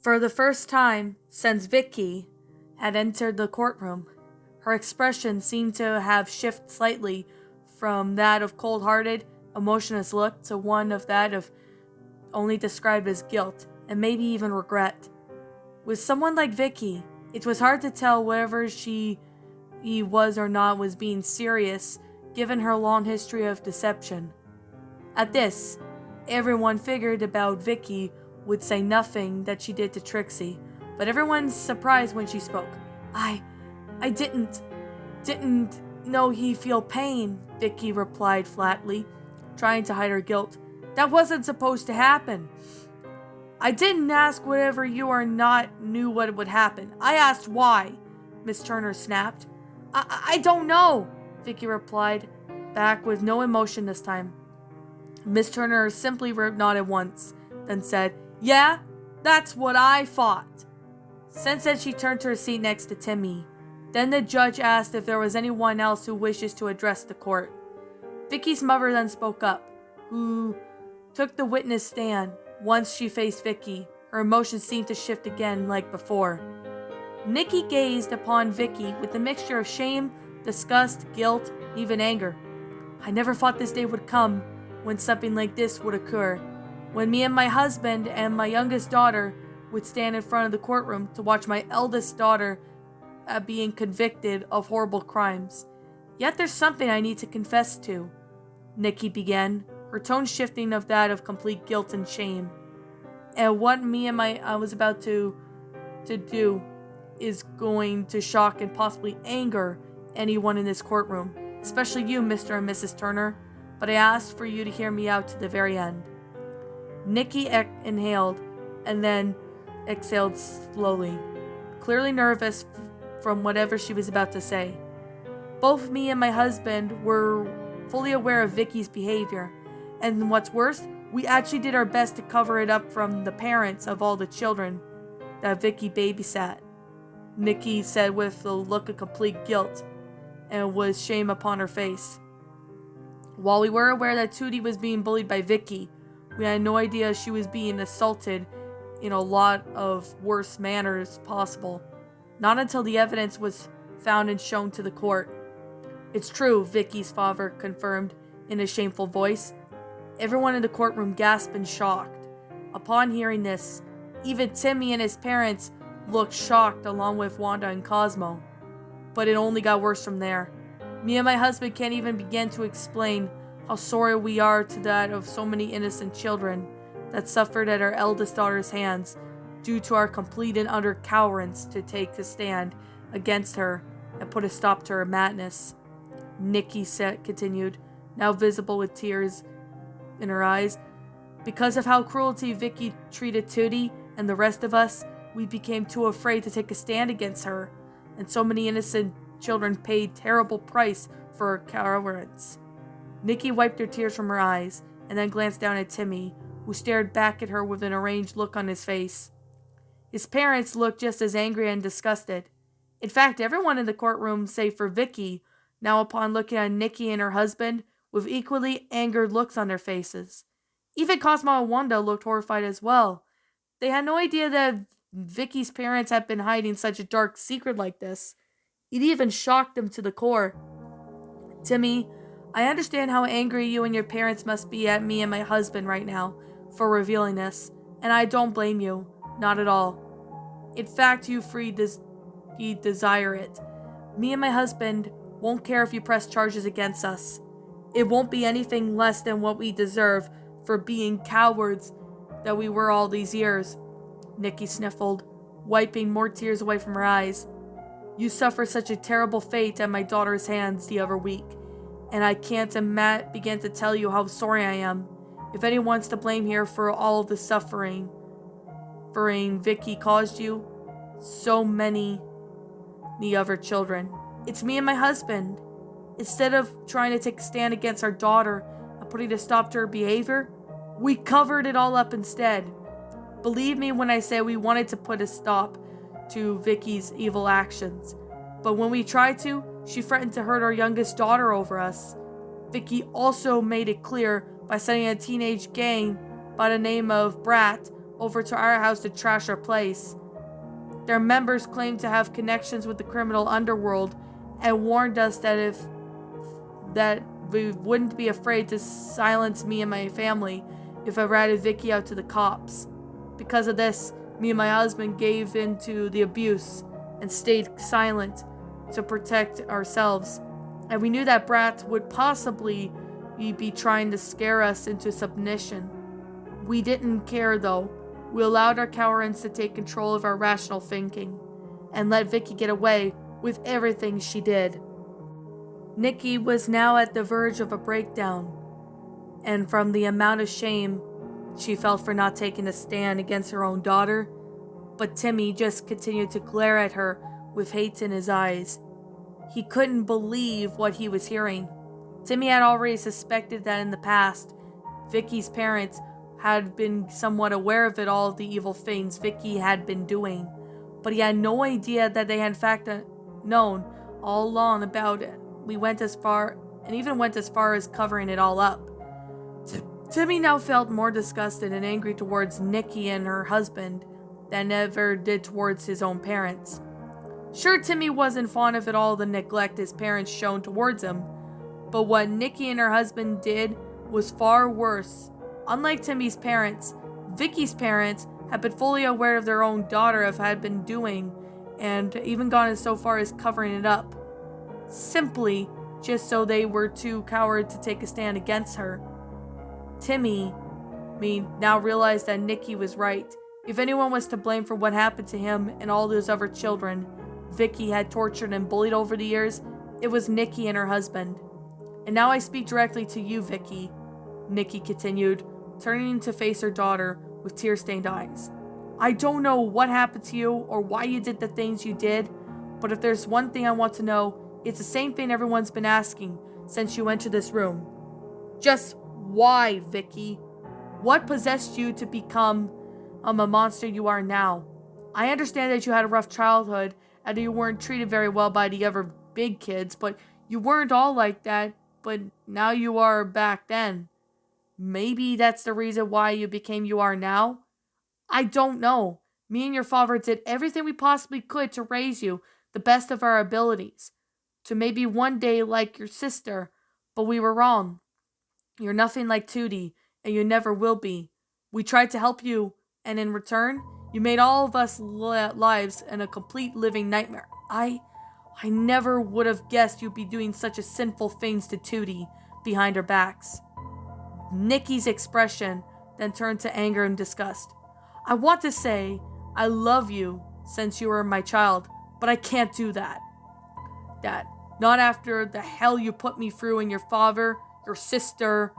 For the first time since Vicky had entered the courtroom, her expression seemed to have shifted slightly from that of cold-hearted, emotionless look to one of that of only described as guilt and maybe even regret. With someone like Vicky, it was hard to tell whether she was or not was being serious given her long history of deception. At this, everyone figured about Vicky would say nothing that she did to Trixie, but everyone's surprised when she spoke. I didn't know he feel pain, Vicky replied flatly, trying to hide her guilt. That wasn't supposed to happen. I didn't ask whether you or not knew what would happen. I asked why, Miss Turner snapped. I don't know, Vicky replied, back with no emotion this time. Miss Turner simply nodded once, then said, Yeah, that's what I thought. Since then, she turned to her seat next to Timmy. Then the judge asked if there was anyone else who wishes to address the court. Vicky's mother then spoke up, who took the witness stand. Once she faced Vicky, her emotions seemed to shift again like before. Nikki gazed upon Vicky with a mixture of shame, disgust, guilt, even anger. I never thought this day would come when something like this would occur. When me and my husband and my youngest daughter would stand in front of the courtroom to watch my eldest daughter being convicted of horrible crimes. Yet there's something I need to confess to, Nikki began, her tone shifting of that of complete guilt and shame. And what I was about to do is going to shock and possibly anger anyone in this courtroom, especially you, Mr. and Mrs. Turner, but I asked for you to hear me out to the very end. Nikki inhaled and then exhaled slowly, clearly nervous from whatever she was about to say. Both me and my husband were fully aware of Vicky's behavior, and what's worse, we actually did our best to cover it up from the parents of all the children that Vicky babysat, Nikki said with a look of complete guilt and with shame upon her face. While we were aware that Tootie was being bullied by Vicky, we had no idea she was being assaulted in a lot of worse manners possible. Not until the evidence was found and shown to the court. It's true, Vicky's father confirmed in a shameful voice. Everyone in the courtroom gasped in shock. Upon hearing this, even Timmy and his parents looked shocked along with Wanda and Cosmo. But it only got worse from there. Me and my husband can't even begin to explain how sorry we are to that of so many innocent children that suffered at our eldest daughter's hands due to our complete and utter cowardice to take a stand against her and put a stop to her madness. Nikki continued, now visible with tears in her eyes. Because of how cruelty Vicky treated Tootie and the rest of us, we became too afraid to take a stand against her, and so many innocent children paid terrible price for her cowardice. Nikki wiped her tears from her eyes and then glanced down at Timmy, who stared back at her with an arranged look on his face. His parents looked just as angry and disgusted. In fact, everyone in the courtroom, save for Vicky, now upon looking at Nikki and her husband, with equally angered looks on their faces. Even Cosmo and Wanda looked horrified as well. They had no idea that Vicky's parents had been hiding such a dark secret like this. It even shocked them to the core. Timmy, I understand how angry you and your parents must be at me and my husband right now for revealing this, and I don't blame you, not at all. In fact, you desire it. Me and my husband won't care if you press charges against us. It won't be anything less than what we deserve for being cowards that we were all these years. Nikki sniffled, wiping more tears away from her eyes. You suffered such a terrible fate at my daughter's hands the other week, and I can't begin to tell you how sorry I am. If anyone's to blame here for all of the suffering Vicky caused you, so many the other children, it's me and my husband. Instead of trying to take a stand against our daughter and putting a stop to her behavior, we covered it all up instead. Believe me when I say we wanted to put a stop to Vicky's evil actions. But when we tried to, she threatened to hurt our youngest daughter over us. Vicky also made it clear by sending a teenage gang by the name of Brat over to our house to trash our place. Their members claimed to have connections with the criminal underworld and warned us that we wouldn't be afraid to silence me and my family if I ratted Vicky out to the cops. Because of this, me and my husband gave in to the abuse and stayed silent to protect ourselves. And we knew that Brat would possibly be trying to scare us into submission. We didn't care though. We allowed our cowards to take control of our rational thinking and let Vicky get away with everything she did. Nikki was now at the verge of a breakdown, and from the amount of shame she felt for not taking a stand against her own daughter, but Timmy just continued to glare at her with hate in his eyes. He couldn't believe what he was hearing. Timmy had already suspected that in the past, Vicky's parents had been somewhat aware of all of the evil things Vicky had been doing, but he had no idea that they had in fact known all along about it. We went as far as covering it all up. Timmy now felt more disgusted and angry towards Nikki and her husband than ever did towards his own parents. Sure, Timmy wasn't fond of all the neglect his parents shown towards him, but what Nikki and her husband did was far worse. Unlike Timmy's parents, Vicky's parents had been fully aware of their own daughter had been doing, and even gone so far as covering it up, simply just so they were too coward to take a stand against her. Timmy now realized that Nikki was right. If anyone was to blame for what happened to him and all those other children Vicky had tortured and bullied over the years, it was Nikki and her husband. And now I speak directly to you, Vicky, Nikki continued, turning to face her daughter with tear-stained eyes. I don't know what happened to you or why you did the things you did, but if there's one thing I want to know, it's the same thing everyone's been asking since you entered this room. Just why, Vicky? What possessed you to become a monster you are now? I understand that you had a rough childhood and you weren't treated very well by the other big kids, but you weren't all like that, but now you are back then. Maybe that's the reason why you became you are now? I don't know. Me and your father did everything we possibly could to raise you the best of our abilities, to maybe one day like your sister, but we were wrong. You're nothing like Tootie, and you never will be. We tried to help you, and in return, you made all of us lives in a complete living nightmare. I never would have guessed you'd be doing such a sinful things to Tootie behind our backs. Nikki's expression then turned to anger and disgust. I want to say I love you since you were my child, but I can't do that. Not after the hell you put me through and your father, your sister,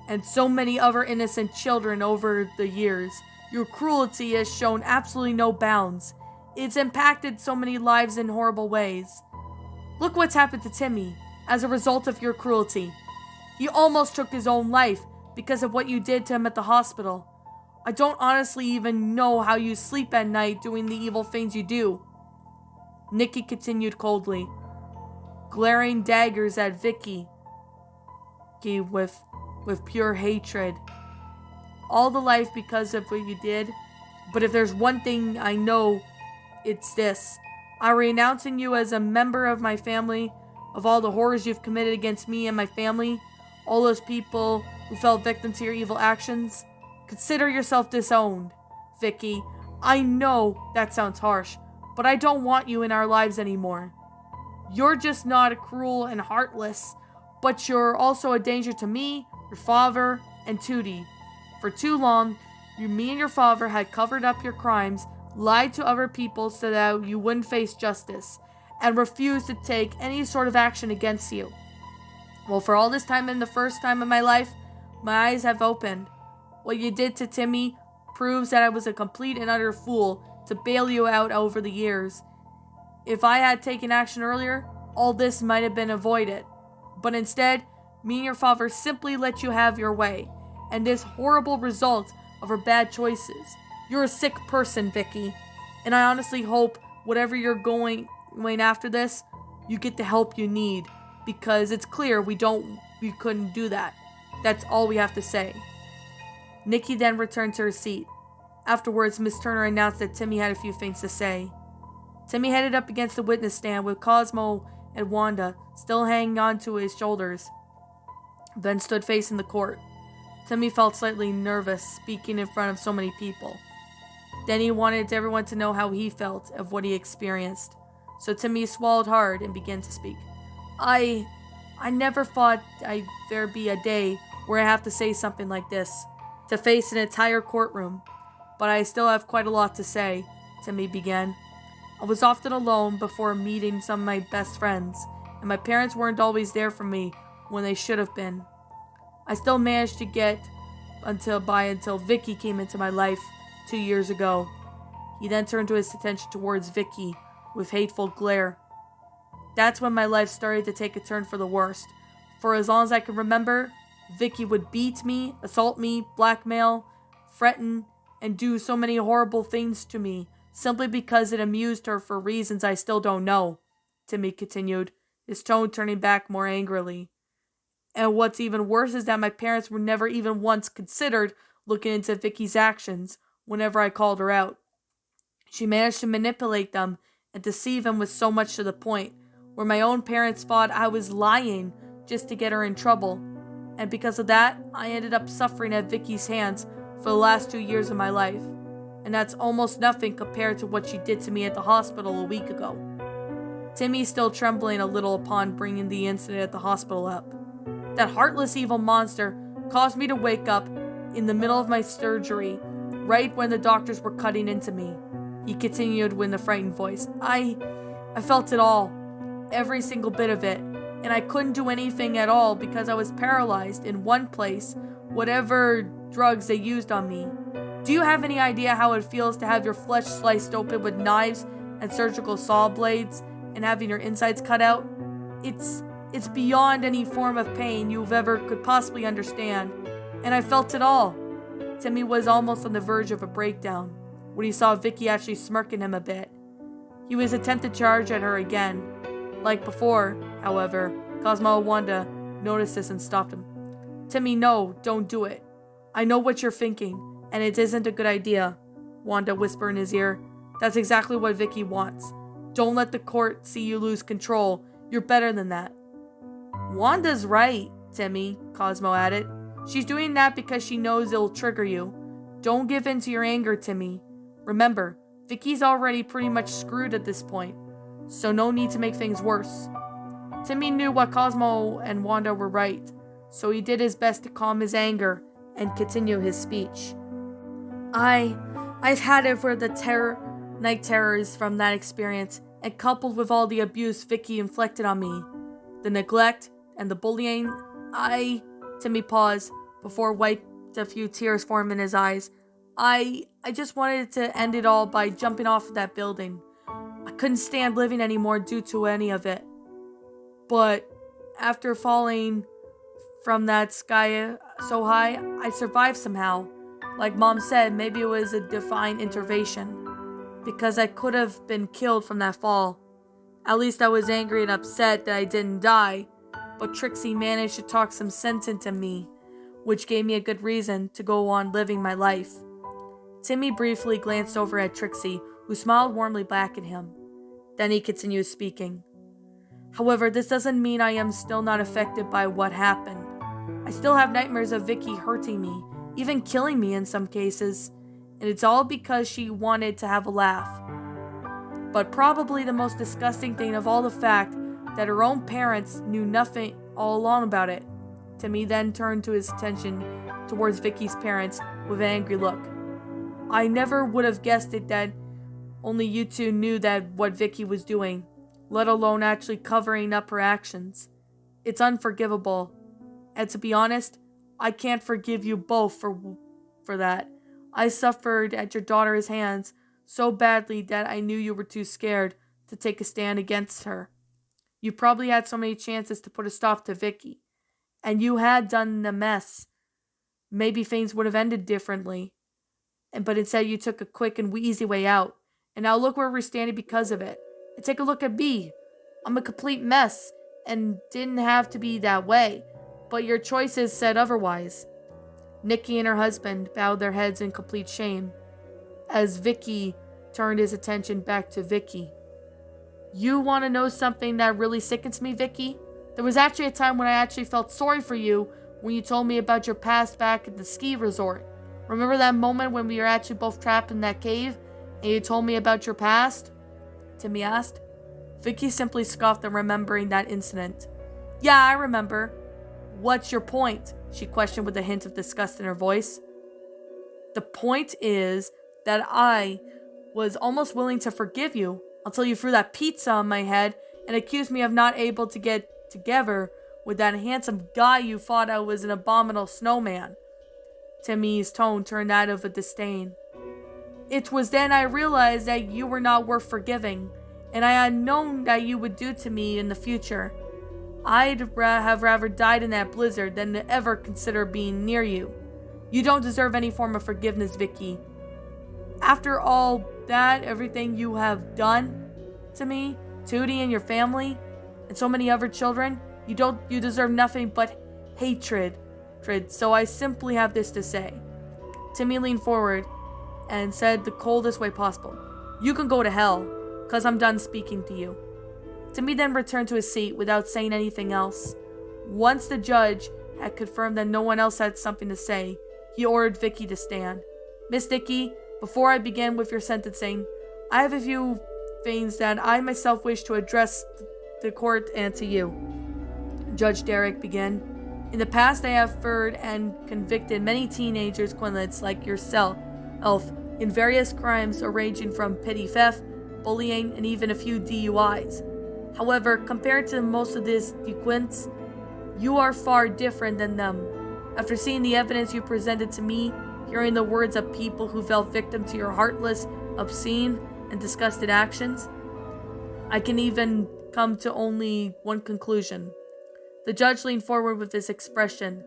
and so many other innocent children over the years. Your cruelty has shown absolutely no bounds. It's impacted so many lives in horrible ways. Look what's happened to Timmy as a result of your cruelty. He almost took his own life because of what you did to him at the hospital. I don't honestly even know how you sleep at night doing the evil things you do. Nikki continued coldly, glaring daggers at Vicky with pure hatred. All the life because of what you did, but if there's one thing I know, it's this. I'm renouncing you as a member of my family, of all the horrors you've committed against me and my family, all those people who fell victim to your evil actions. Consider yourself disowned, Vicky. I know that sounds harsh, but I don't want you in our lives anymore. You're just not cruel and heartless, but you're also a danger to me, your father, and Tootie. For too long, me and your father had covered up your crimes, lied to other people so that you wouldn't face justice, and refused to take any sort of action against you. Well, for all this time and the first time in my life, my eyes have opened. What you did to Timmy proves that I was a complete and utter fool to bail you out over the years. If I had taken action earlier, all this might have been avoided. But instead, me and your father simply let you have your way, and this horrible result of our bad choices. You're a sick person, Vicky. And I honestly hope whatever you're going after this, you get the help you need. Because it's clear we couldn't do that. That's all we have to say. Nikki then returned to her seat. Afterwards, Miss Turner announced that Timmy had a few things to say. Timmy headed up against the witness stand with Cosmo and Wanda still hanging on to his shoulders, then stood facing the court. Timmy felt slightly nervous speaking in front of so many people. Then he wanted everyone to know how he felt of what he experienced. So Timmy swallowed hard and began to speak. I never thought there'd be a day where I have to say something like this, to face an entire courtroom. But I still have quite a lot to say, Timmy began. I was often alone before meeting some of my best friends, and my parents weren't always there for me when they should have been. I still managed to get until Vicky came into my life 2 years ago. He then turned his attention towards Vicky with hateful glare. That's when my life started to take a turn for the worst. For as long as I can remember, Vicky would beat me, assault me, blackmail, threaten, and do so many horrible things to me, simply because it amused her for reasons I still don't know, Timmy continued, his tone turning back more angrily. And what's even worse is that my parents were never even once considered looking into Vicky's actions whenever I called her out. She managed to manipulate them and deceive them with so much to the point where my own parents thought I was lying just to get her in trouble. And because of that, I ended up suffering at Vicky's hands for the last 2 years of my life. And that's almost nothing compared to what she did to me at the hospital a week ago. Timmy, still trembling a little upon bringing the incident at the hospital up. That heartless evil monster caused me to wake up in the middle of my surgery, right when the doctors were cutting into me. He continued with a frightened voice. I felt it all, every single bit of it, and I couldn't do anything at all because I was paralyzed in one place, whatever drugs they used on me. Do you have any idea how it feels to have your flesh sliced open with knives and surgical saw blades and having your insides cut out? It's beyond any form of pain you've ever could possibly understand, and I felt it all. Timmy was almost on the verge of a breakdown when he saw Vicky actually smirking him a bit. He was attempting to charge at her again. Like before, however, Cosmo and Wanda noticed this and stopped him. Timmy, no, don't do it. I know what you're thinking, and it isn't a good idea, Wanda whispered in his ear. That's exactly what Vicky wants. Don't let the court see you lose control. You're better than that. Wanda's right, Timmy, Cosmo added. She's doing that because she knows it'll trigger you. Don't give in to your anger, Timmy. Remember, Vicky's already pretty much screwed at this point, so no need to make things worse. Timmy knew what Cosmo and Wanda were right, so he did his best to calm his anger and continue his speech. I've had it for the night terrors from that experience, and coupled with all the abuse Vicky inflicted on me, the neglect and the bullying, Timmy paused before wiped a few tears form in his eyes. I just wanted to end it all by jumping off of that building. I couldn't stand living anymore due to any of it. But after falling from that sky so high, I survived somehow. Like Mom said, maybe it was a divine intervention, because I could have been killed from that fall. At least I was angry and upset that I didn't die, but Trixie managed to talk some sense into me, which gave me a good reason to go on living my life. Timmy briefly glanced over at Trixie, who smiled warmly back at him. Then he continued speaking. However, this doesn't mean I am still not affected by what happened. I still have nightmares of Vicky hurting me, even killing me in some cases, and it's all because she wanted to have a laugh. But probably the most disgusting thing of all, the fact that her own parents knew nothing all along about it. Timmy then turned his attention towards Vicky's parents with an angry look. I never would have guessed it that only you two knew that what Vicky was doing, let alone actually covering up her actions. It's unforgivable. And to be honest, I can't forgive you both for that. I suffered at your daughter's hands so badly that I knew you were too scared to take a stand against her. You probably had so many chances to put a stop to Vicky, and you had done the mess. Maybe things would have ended differently. but instead you took a quick and easy way out. And now look where we're standing because of it. And take a look at me. I'm a complete mess and didn't have to be that way, but your choices said otherwise. Nikki and her husband bowed their heads in complete shame as Vicky turned his attention back to Vicky. You want to know something that really sickens me, Vicky? There was actually a time when I actually felt sorry for you when you told me about your past back at the ski resort. Remember that moment when we were actually both trapped in that cave and you told me about your past? Timmy asked. Vicky simply scoffed at remembering that incident. Yeah, I remember. What's your point? She questioned with a hint of disgust in her voice. The point is that I was almost willing to forgive you until you threw that pizza on my head and accused me of not able to get together with that handsome guy you thought I was an abominable snowman. Timmy's tone turned that of a disdain. It was then I realized that you were not worth forgiving, and I had known that you would do to me in the future. I'd have rather died in that blizzard than to ever consider being near you. You don't deserve any form of forgiveness, Vicky. After all that, everything you have done to me, Tootie and your family, and so many other children, you deserve nothing but hatred. So I simply have this to say. Timmy leaned forward and said the coldest way possible. You can go to hell, 'cause I'm done speaking to you. Timmy then returned to his seat without saying anything else. Once the judge had confirmed that no one else had something to say, he ordered Vicky to stand. Miss Vicky, before I begin with your sentencing, I have a few things that I myself wish to address the court and to you. Judge Derek began. In the past, I have heard and convicted many teenagers, Quinlets, like yourself, in various crimes ranging from petty theft, bullying, and even a few DUIs. However, compared to most of these delinquents, you are far different than them. After seeing the evidence you presented to me, hearing the words of people who fell victim to your heartless, obscene, and disgusted actions, I can even come to only one conclusion. The judge leaned forward with this expression,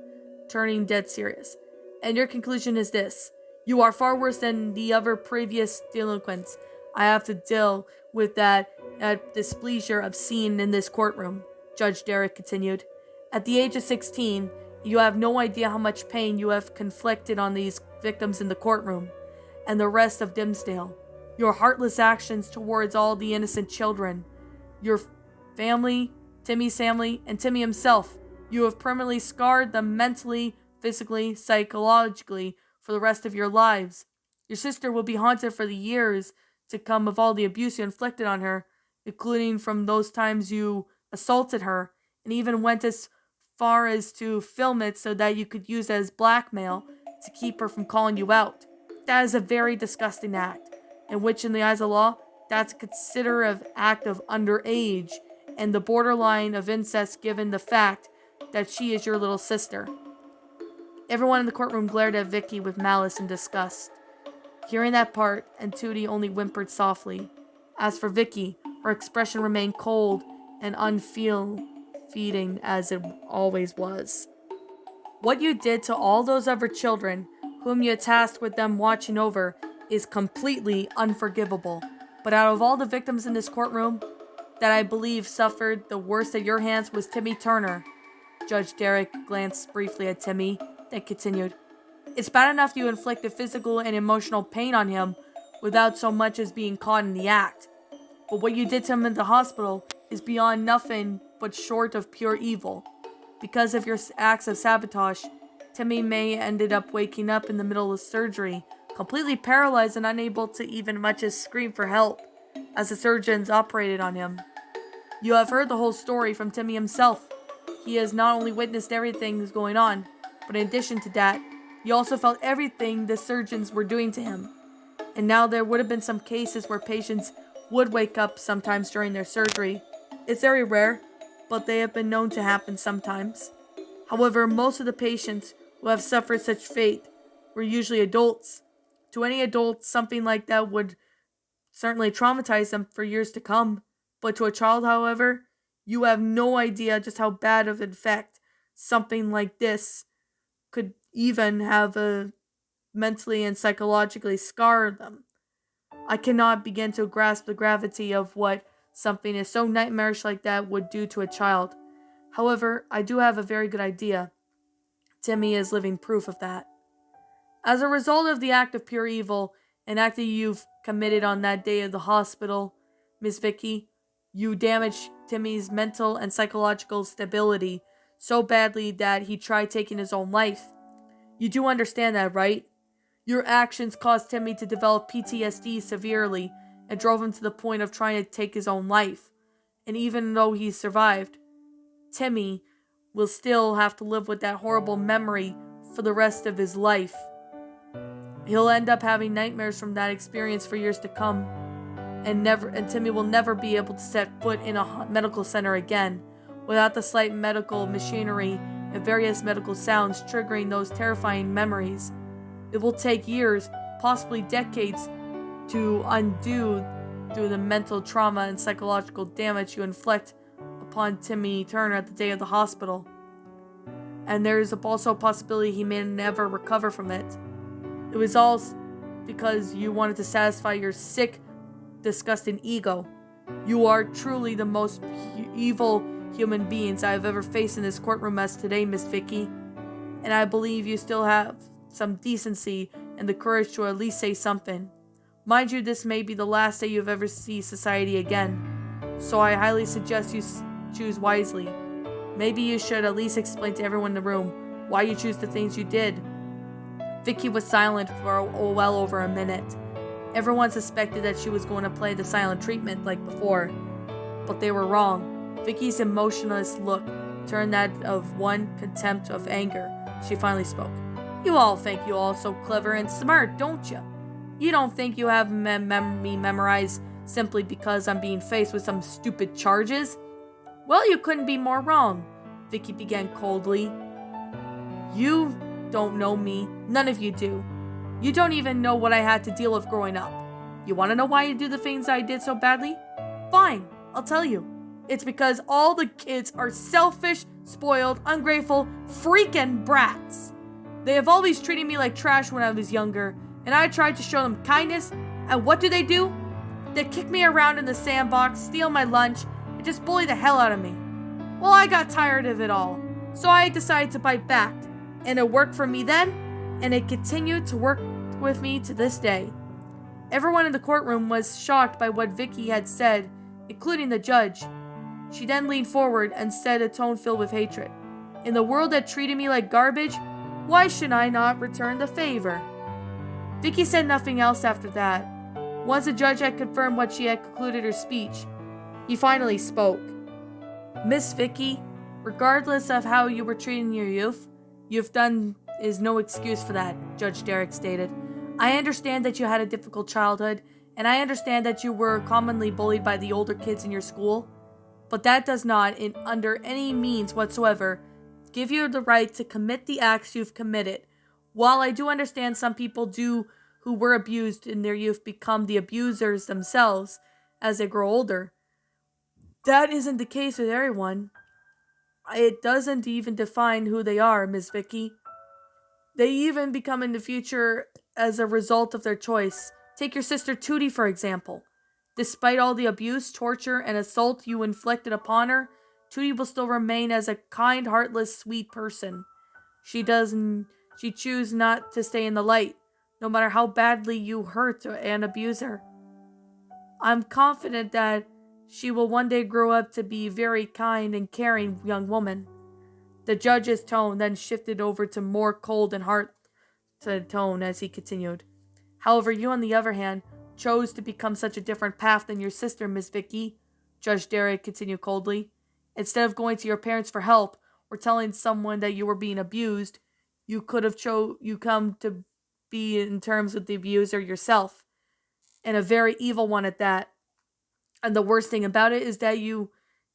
turning dead serious. And your conclusion is this. You are far worse than the other previous delinquents I have to deal with that displeasure of seeing in this courtroom, Judge Derek continued. At the age of 16, you have no idea how much pain you have inflicted on these victims in the courtroom and the rest of Dimsdale. Your heartless actions towards all the innocent children, your family, Timmy's family, and Timmy himself, you have permanently scarred them mentally, physically, psychologically for the rest of your lives. Your sister will be haunted for the years to come of all the abuse you inflicted on her, including from those times you assaulted her, and even went as far as to film it so that you could use it as blackmail to keep her from calling you out. That is a very disgusting act, in which in the eyes of law, that's considered an act of underage and the borderline of incest given the fact that she is your little sister. Everyone in the courtroom glared at Vicky with malice and disgust. Hearing that part, and Tootie only whimpered softly. As for Vicky, her expression remained cold and unfeeling as it always was. What you did to all those other children, whom you tasked with them watching over, is completely unforgivable. But out of all the victims in this courtroom, that I believe suffered the worst at your hands was Timmy Turner. Judge Derek glanced briefly at Timmy, then continued. It's bad enough you inflicted physical and emotional pain on him without so much as being caught in the act. But what you did to him in the hospital is beyond nothing but short of pure evil. Because of your acts of sabotage, Timmy may ended up waking up in the middle of surgery, completely paralyzed and unable to even much as scream for help, as the surgeons operated on him. You have heard the whole story from Timmy himself. He has not only witnessed everything that's going on, but in addition to that, he also felt everything the surgeons were doing to him. And now there would have been some cases where patients would wake up sometimes during their surgery. It's very rare, but they have been known to happen sometimes. However, most of the patients who have suffered such fate were usually adults. To any adult, something like that would certainly traumatize them for years to come. But to a child, however, you have no idea just how bad of an effect something like this could even have mentally and psychologically scar them. I cannot begin to grasp the gravity of what something is so nightmarish like that would do to a child. However, I do have a very good idea. Timmy is living proof of that. As a result of the act of pure evil, an act that you've committed on that day of the hospital, Miss Vicky, you damaged Timmy's mental and psychological stability so badly that he tried taking his own life. You do understand that, right? Your actions caused Timmy to develop PTSD severely and drove him to the point of trying to take his own life. And even though he survived, Timmy will still have to live with that horrible memory for the rest of his life. He'll end up having nightmares from that experience for years to come, and Timmy will never be able to set foot in a medical center again without the slight medical machinery and various medical sounds triggering those terrifying memories. It will take years, possibly decades, to undo through the mental trauma and psychological damage you inflict upon Timmy Turner at the day of the hospital. And there is also a possibility he may never recover from it. It was all because you wanted to satisfy your sick, disgusting ego. You are truly the most evil human beings I have ever faced in this courtroom as today, Miss Vicky. And I believe you still have some decency and the courage to at least say something. Mind you, this may be the last day you've ever see society again. So I highly suggest you choose wisely. Maybe you should at least explain to everyone in the room why you choose the things you did. Vicky was silent for well over a minute. Everyone suspected that she was going to play the silent treatment like before, but they were wrong. Vicky's emotionless look turned that of one contempt of anger. She finally spoke. You all think you all so clever and smart, don't you? You don't think you have me memorized simply because I'm being faced with some stupid charges? Well, you couldn't be more wrong, Vicky began coldly. You don't know me. None of you do. You don't even know what I had to deal with growing up. You want to know why I do the things I did so badly? Fine, I'll tell you. It's because all the kids are selfish, spoiled, ungrateful, freaking brats. They have always treated me like trash when I was younger, and I tried to show them kindness, and what do? They kick me around in the sandbox, steal my lunch, and just bully the hell out of me. Well, I got tired of it all, so I decided to bite back, and it worked for me then, and it continued to work with me to this day. Everyone in the courtroom was shocked by what Vicky had said, including the judge. She then leaned forward and said, a tone filled with hatred, "In the world that treated me like garbage, why should I not return the favor?" Vicky said nothing else after that. Once the judge had confirmed what she had concluded her speech, he finally spoke. "Miss Vicky, regardless of how you were treated in your youth, you've done is no excuse for that," Judge Derrick stated. "I understand that you had a difficult childhood, and I understand that you were commonly bullied by the older kids in your school, but that does not, under any means whatsoever, give you the right to commit the acts you've committed. While I do understand some people who were abused in their youth become the abusers themselves as they grow older, that isn't the case with everyone. It doesn't even define who they are, Miss Vicky. They even become in the future as a result of their choice. Take your sister Tootie, for example. Despite all the abuse, torture, and assault you inflicted upon her, Tootie will still remain as a kind, heartless, sweet person. She chooses not to stay in the light, no matter how badly you hurt and abuse her. I'm confident that she will one day grow up to be a very kind and caring young woman." The judge's tone then shifted over to more cold and hard tone as he continued. "However, you, on the other hand, chose to become such a different path than your sister, Miss Vicky," Judge Derrick continued coldly. "Instead of going to your parents for help or telling someone that you were being abused, you could have come to be in terms with the abuser yourself, and a very evil one at that. And the worst thing about it is that you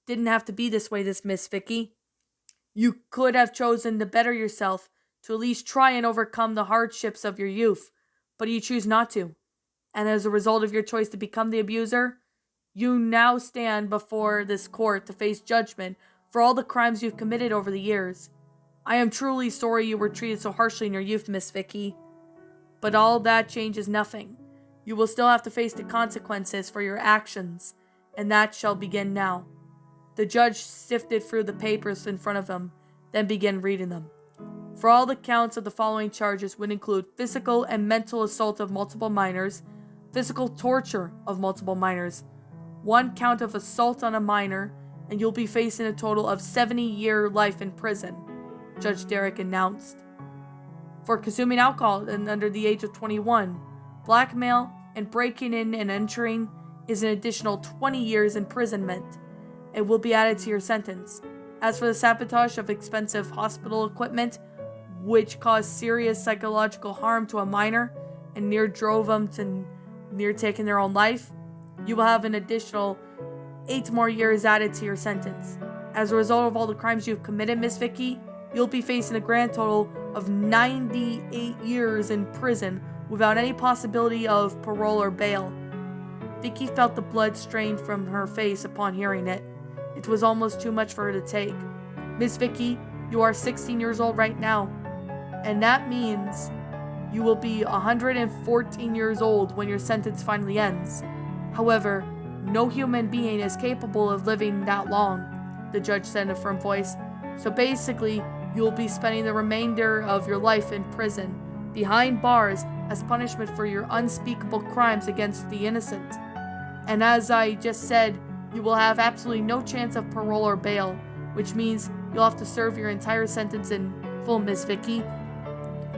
didn't have to be this way, this Miss Vicky. You could have chosen to better yourself, to at least try and overcome the hardships of your youth, but you choose not to. And as a result of your choice to become the abuser, you now stand before this court to face judgment for all the crimes you've committed over the years. I am truly sorry you were treated so harshly in your youth, Miss Vicky. But all that changes nothing. You will still have to face the consequences for your actions, and that shall begin now." The judge sifted through the papers in front of him, then began reading them. For all the counts of the following charges would include physical and mental assault of multiple minors, physical torture of multiple minors, one count of assault on a minor, and you'll be facing a total of 70-year life in prison, Judge Derrick announced. For consuming alcohol and under the age of 21, blackmail, and breaking in and entering is an additional 20 years imprisonment. It will be added to your sentence. As for the sabotage of expensive hospital equipment, which caused serious psychological harm to a minor and near drove them to near taking their own life, you will have an additional 8 more years added to your sentence. As a result of all the crimes you've committed, Miss Vicky, you'll be facing a grand total of 98 years in prison without any possibility of parole or bail. Vicky felt the blood strain from her face upon hearing it. It was almost too much for her to take. "Miss Vicky, you are 16 years old right now, and that means you will be 114 years old when your sentence finally ends. However, no human being is capable of living that long," the judge said in a firm voice. "So basically, you will be spending the remainder of your life in prison, behind bars, as punishment for your unspeakable crimes against the innocent. And as I just said, you will have absolutely no chance of parole or bail, which means you'll have to serve your entire sentence in full, Miss Vicky.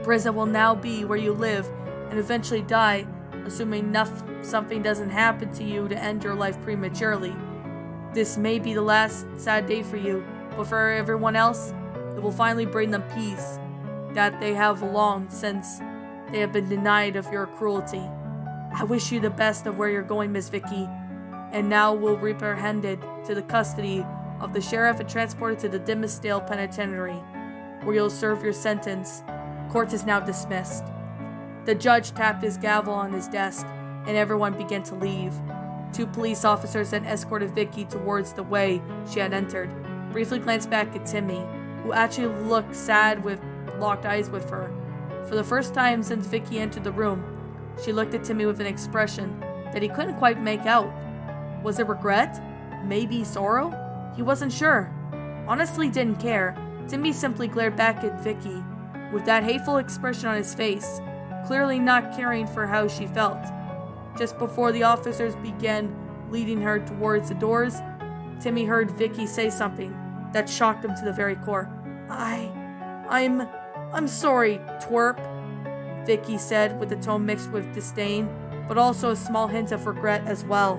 Prison will now be where you live and eventually die, assuming something doesn't happen to you to end your life prematurely. This may be the last sad day for you, but for everyone else, it will finally bring them peace that they have longed since they have been denied of your cruelty. I wish you the best of where you're going, Miss Vicky, and now we'll be apprehended to the custody of the sheriff and transported to the Dimsdale Penitentiary, where you'll serve your sentence. Court is now dismissed." The judge tapped his gavel on his desk, and everyone began to leave. 2 police officers then escorted Vicky towards the way she had entered, briefly glanced back at Timmy, who actually looked sad with locked eyes with her. For the first time since Vicky entered the room, she looked at Timmy with an expression that he couldn't quite make out. Was it regret? Maybe sorrow? He wasn't sure. Honestly didn't care. Timmy simply glared back at Vicky with that hateful expression on his face, clearly not caring for how she felt. Just before the officers began leading her towards the doors, Timmy heard Vicky say something that shocked him to the very core. I'm sorry, twerp," Vicky said with a tone mixed with disdain, but also a small hint of regret as well.